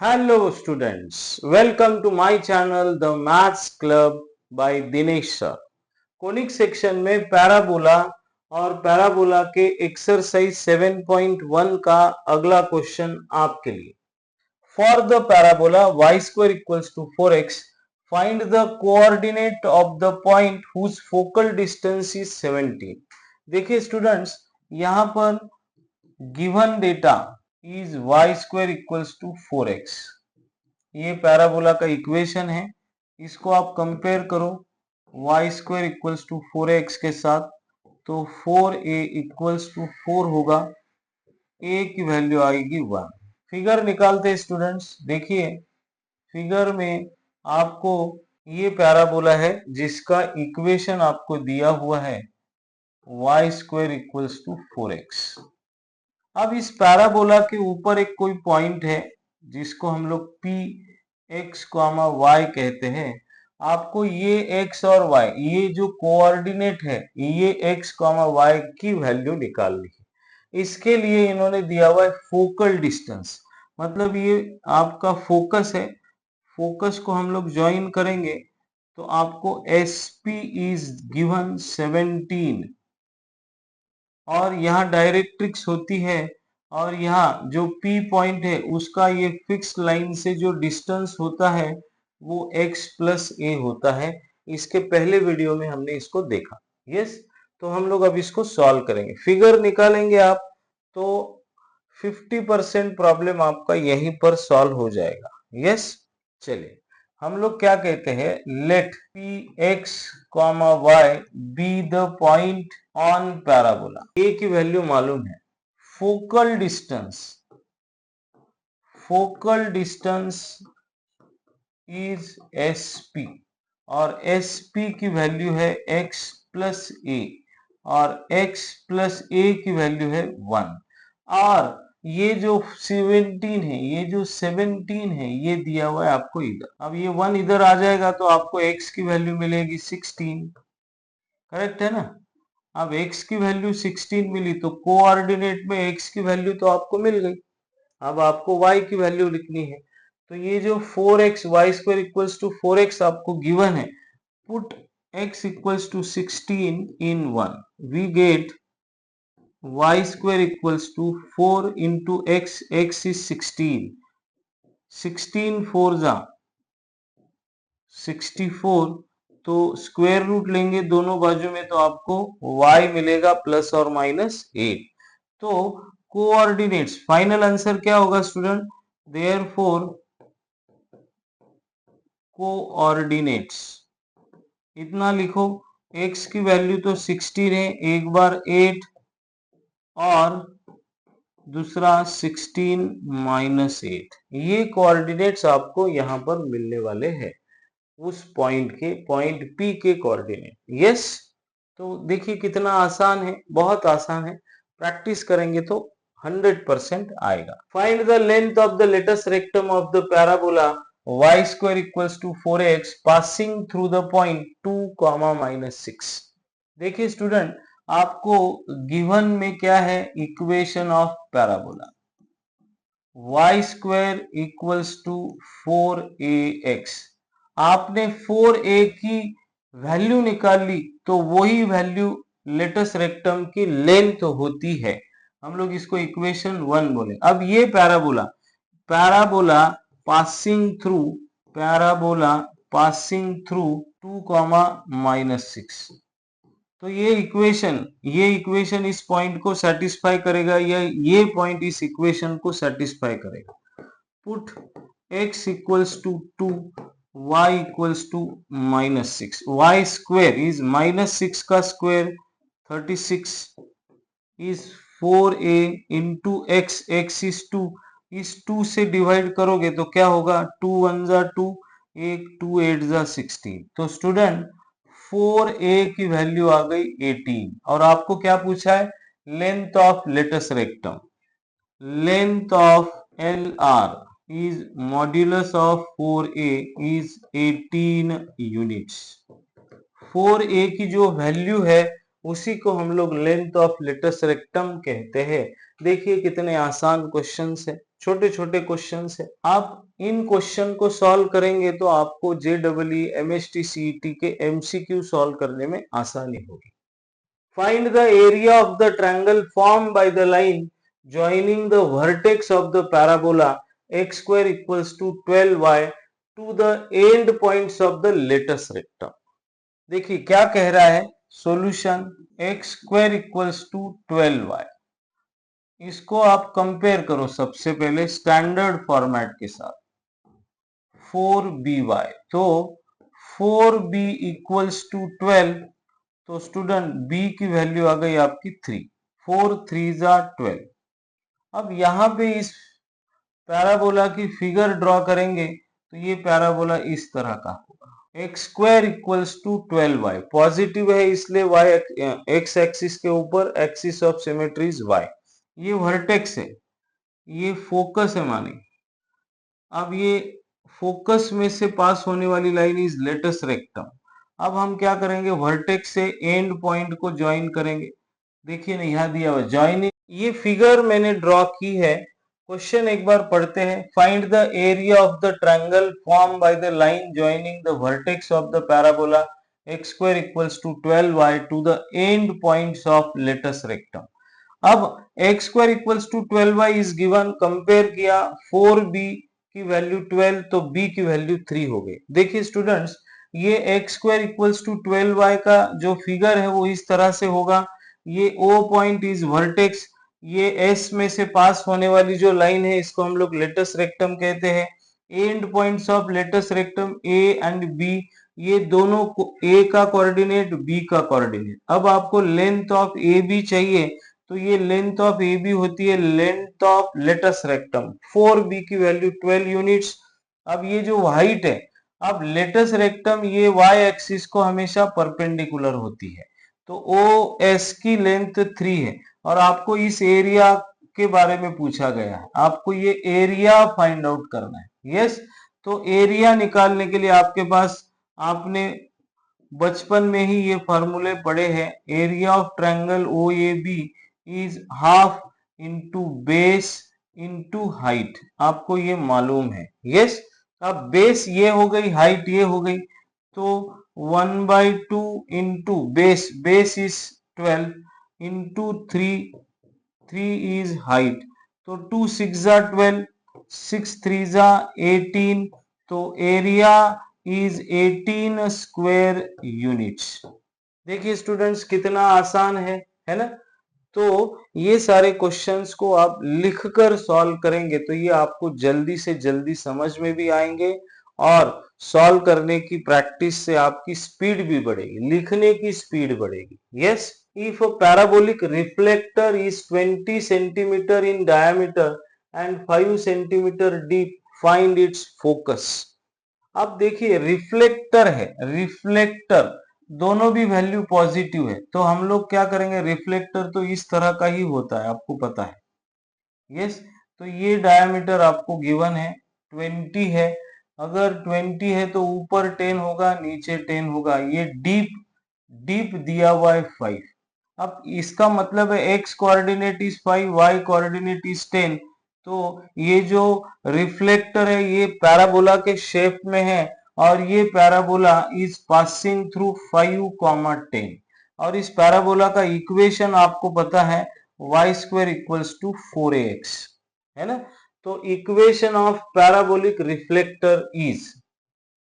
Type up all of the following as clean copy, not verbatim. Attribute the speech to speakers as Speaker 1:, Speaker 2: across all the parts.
Speaker 1: Hello students, welcome to my channel The Maths Club by Dinesh sir. Conic section में parabola और parabola के exercise 7.1 का अगला question आपके लिए। For the parabola y square equals to 4x, find the coordinate of the point whose focal distance is 17. देखिए students, यहाँ पर given data is y square equals to 4x. ये पैराबोला का इक्वेशन है, इसको आप कंपेयर करो y square equals to 4x के साथ, तो 4a इक्वल्स टू 4 होगा, a की वैल्यू आएगी 1। फिगर निकालते हैं स्टूडेंट्स। देखिए फिगर में आपको ये पैराबोला है जिसका इक्वेशन आपको दिया हुआ है y square equals to 4x। अब इस पैराबोला के ऊपर एक कोई पॉइंट है जिसको हम लोग p x, y कहते हैं। आपको ये x और y, ये जो कोऑर्डिनेट है, ये x, y की वैल्यू निकालनी है। इसके लिए इन्होंने दिया हुआ है फोकल डिस्टेंस, मतलब ये आपका फोकस है। फोकस को हम लोग ज्वाइन करेंगे तो आपको SP इज गिवन 17 और यहाँ डायरेक्ट्रिक्स होती है और यहाँ जो P पॉइंट है उसका ये फिक्स लाइन से जो डिस्टेंस होता है वो x प्लस a होता है। इसके पहले वीडियो में हमने इसको देखा। यस, तो हम लोग अब इसको सॉल्व करेंगे। फिगर निकालेंगे आप तो 50% प्रॉब्लम आपका यहीं पर सॉल्व हो जाएगा। यस, चलिए हम लोग क्या कहते हैं, let P X comma Y be the point on parabola. A की वैल्यू मालूम है, फोकल डिस्टेंस इज SP और SP की वैल्यू है x प्लस a और x प्लस a की वैल्यू है 1। और ये जो 17 है, ये दिया हुआ है आपको इधर। अब ये 1 इधर आ जाएगा तो आपको x की वैल्यू मिलेगी 16, करेक्ट है ना। अब x की वैल्यू 16 मिली तो कोऑर्डिनेट में x की वैल्यू तो आपको मिल गई। अब आपको y की वैल्यू लिखनी है, तो ये जो 4x y square equals to 4x आपको गिवन है, put x equals to 16 in 1, we get y square equals to 4 into x, x is 16, 16 4 जा 64, तो स्क्वायर रूट लेंगे दोनों बाजू में तो आपको y मिलेगा प्लस और माइनस 8। तो कोऑर्डिनेट्स, फाइनल आंसर क्या होगा स्टूडेंट, देयरफॉर कोऑर्डिनेट्स इतना लिखो, x की वैल्यू तो 16 है, एक बार 8 और दूसरा 16 माइनस 8, ये कोऑर्डिनेट्स आपको यहाँ पर मिलने वाले हैं उस पॉइंट के, पॉइंट P के कोऑर्डिनेट। यस, तो देखिए कितना आसान है, बहुत आसान है, प्रैक्टिस करेंगे तो 100% आएगा। Find the length of the latus rectum of the parabola y square equals to 4x passing through the point 2, -6। देखिए स्टूडेंट, आपको गिवन में क्या है, equation of parabola y square equals to 4ax। आपने 4a की वैल्यू निकाल ली तो वही वैल्यू लेटेस्ट रेक्टम की लेंथ होती है। हम लोग इसको इक्वेशन 1 बोले। अब ये पैराबोला पासिंग थ्रू 2, -6, तो ये इक्वेशन इस पॉइंट को सेटिस्फाई करेगा या ये पॉइंट इस इक्वेशन को सेटिस्फाई करेगा। Put x equals to 2, y equals to -6, y square is -6 का square 36 is 4a into x, x is 2, इस 2 से डिवाइड करोगे तो क्या होगा, 2 1 जा 2, 1 2 8 जा 16। तो स्टूडेंट 4a की वैल्यू आ गई 18 और आपको क्या पूछा है, length of latus rectum. Length of LR is modulus of 4a is 18 units। 4a की जो वैल्यू है उसी को हम लोग लेंथ ऑफ लेटेस्ट रेक्टम कहते हैं। देखिए कितने आसान क्वेश्चंस है, छोटे छोटे क्वेश्चंस है। आप इन क्वेश्चन को सॉल्व करेंगे तो आपको JEE MST CET के MCQ सॉल्व करने में आसानी होगी। Find the area of the triangle formed by the line joining the vertex of the parabola x square equals to 12y to the end points of the lattice rectum। देखिए क्या कह रहा है, solution x square equals to 12y। इसको आप compare करो सबसे पहले स्टैंडर्ड फॉर्मेट के साथ 4by, तो 4b इक्वल्स टू 12, तो स्टूडेंट b की वैल्यू आ गई आपकी 3, 4 3 जा 12। अब यहाँ पे इस पैराबोला की फिगर ड्रॉ करेंगे तो ये पैराबोला इस तरह का होगा, x square equals to 12y, positive है इसलिए y एक्स एक्सिस के ऊपर axis of symmetry is y। ये वर्टेक्स है, ये फोकस है माने। अब ये फोकस में से पास होने वाली लाइन इज लेटस रेक्टम। अब हम क्या करेंगे, वर्टेक्स से एंड पॉइंट को ज्वाइन करेंगे। देखिए ना यहाँ दिया हुआ ज्वाइनिंग, ये फिगर मैंने ड्रॉ की है। क्वेश्चन एक बार पढ़ते हैं। Find the area of the triangle form by the line joining the vertex of the parabola X square equals to 12y to the end points of latus rectum. अब X square equals to 12y is given, compare किया 4b की value 12 तो b की value 3 हो गई। देखिए students, ये x square equals to 12y का जो फिगर है वो इस तरह से होगा। ये O पॉइंट इज वर्टेक्स, ये S में से पास होने वाली जो लाइन है इसको हम लोग लेटस रेक्टम कहते हैं। End points of latus rectum A and B, ये दोनों को A का कोऑर्डिनेट B का कोऑर्डिनेट। अब आपको लेंथ ऑफ AB चाहिए तो ये लेंथ ऑफ AB होती है length of latus rectum, 4B की वैल्यू 12 यूनिट्स। अब ये जो हाइट है, अब लेटस रेक्टम ये y एक्सिस को हमेशा परपेंडिकुलर होती है, तो OS की लेंथ 3 है और आपको इस एरिया के बारे में पूछा गया है, आपको ये एरिया फाइंड आउट करना है। यस, तो एरिया निकालने के लिए आपके पास, आपने बचपन में ही ये फॉर्मूले पढ़े हैं। Area of triangle OAB is half into base into height, आपको ये मालूम है। यस, अब बेस ये हो गई, हाइट ये हो गई, तो 1/2 into base, base is 12 into 3 is height, तो 2 6 जा 12, 6 3 जा 18, तो एरिया इज 18 स्क्वायर यूनिट्स। देखिए स्टूडेंट्स कितना आसान है ना। तो ये सारे क्वेश्चंस को आप लिखकर सॉल्व करेंगे तो ये आपको जल्दी से जल्दी समझ में भी आएंगे और सॉल्व करने की प्रैक्टिस से आपकी स्पीड भी बढ़ेगी, लिखने की स्पीड बढ़ेगी। Yes, if a parabolic reflector is 20 centimetre in diameter and 5 centimetre deep, find its focus. अब देखिए रिफ्लेक्टर है, रिफ्लेक्टर दोनों भी वैल्यू पॉजिटिव है, तो हम लोग क्या करेंगे, रिफ्लेक्टर तो इस तरह का ही होता है, आपको पता है। यस, तो ये डायमीटर आपको गिवन है 20 है। अगर 20 है तो ऊपर 10 होगा, नीचे 10 होगा। ये डीप डीप दिया हुआ है 5। अब इसका मतलब है x coordinate is 5, y coordinate is 10, तो ये जो रिफ्लेक्टर है ये पैराबोला के शेप में है और ये पैराबोला इज पासिंग थ्रू 5, 10 और इस पैराबोला का इक्वेशन आपको पता है y square equals to 4ax, है ना। तो equation of parabolic reflector is,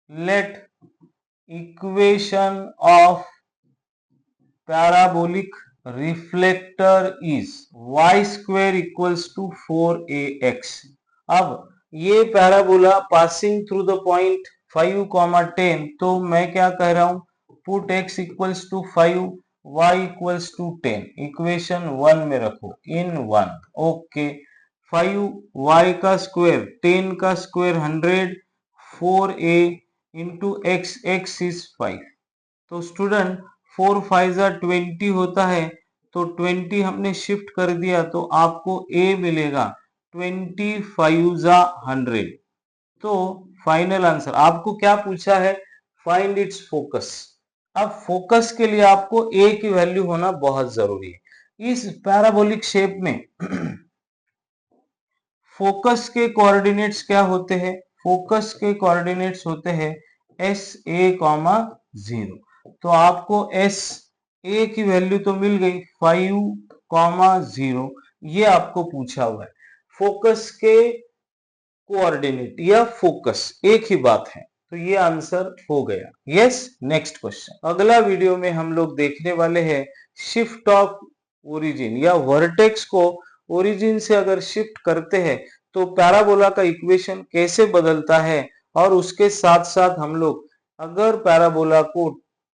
Speaker 1: let equation of parabolic reflector is y square equals to 4ax। अब ये parabola passing through the point 5, 10, तो मैं क्या कह रहा हूं, put x equals to 5, y equals to 10, equation 1 में रखो, इन 1। ओके, 5y का स्क्वायर 10 का square 100, 4a into x, x is 5, तो स्टूडेंट 4 5 जा 20 होता है, तो 20 हमने शिफ्ट कर दिया तो आपको a मिलेगा 25 जा 100। तो फाइनल आंसर आपको क्या पूछा है, फाइंड इट्स फोकस। अब फोकस के लिए आपको a की वैल्यू होना बहुत जरूरी है। इस पैराबोलिक शेप में फोकस के कोऑर्डिनेट्स क्या होते हैं, फोकस के कोऑर्डिनेट्स होते हैं एस ए कॉमा 0। तो आपको एस ए की वैल्यू तो मिल गई 5,0, ये आपको पूछा हुआ है। फोकस के कोऑर्डिनेट या फोकस एक ही बात है, तो ये आंसर हो गया। Yes, next question. अगला वीडियो में हम लोग देखने वाले हैं शिफ्ट ऑफ ओरिजिन या वर्टेक्स को ओरिजिन से अगर शिफ्ट करते हैं तो पैराबोला का इक्वेशन कैसे बदलता है, और उसके साथ साथ हम लोग अगर पैराबोला को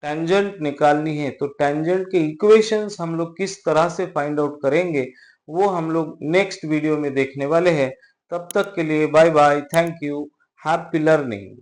Speaker 1: टेंजेंट निकालनी है तो टेंजेंट के इक्वेशंस हम लोग किस तरह से फाइंड आउट करेंगे, वो हम लोग नेक्स्ट वीडियो में देखने वाले हैं। तब तक के लिए bye bye, thank you, happy learning.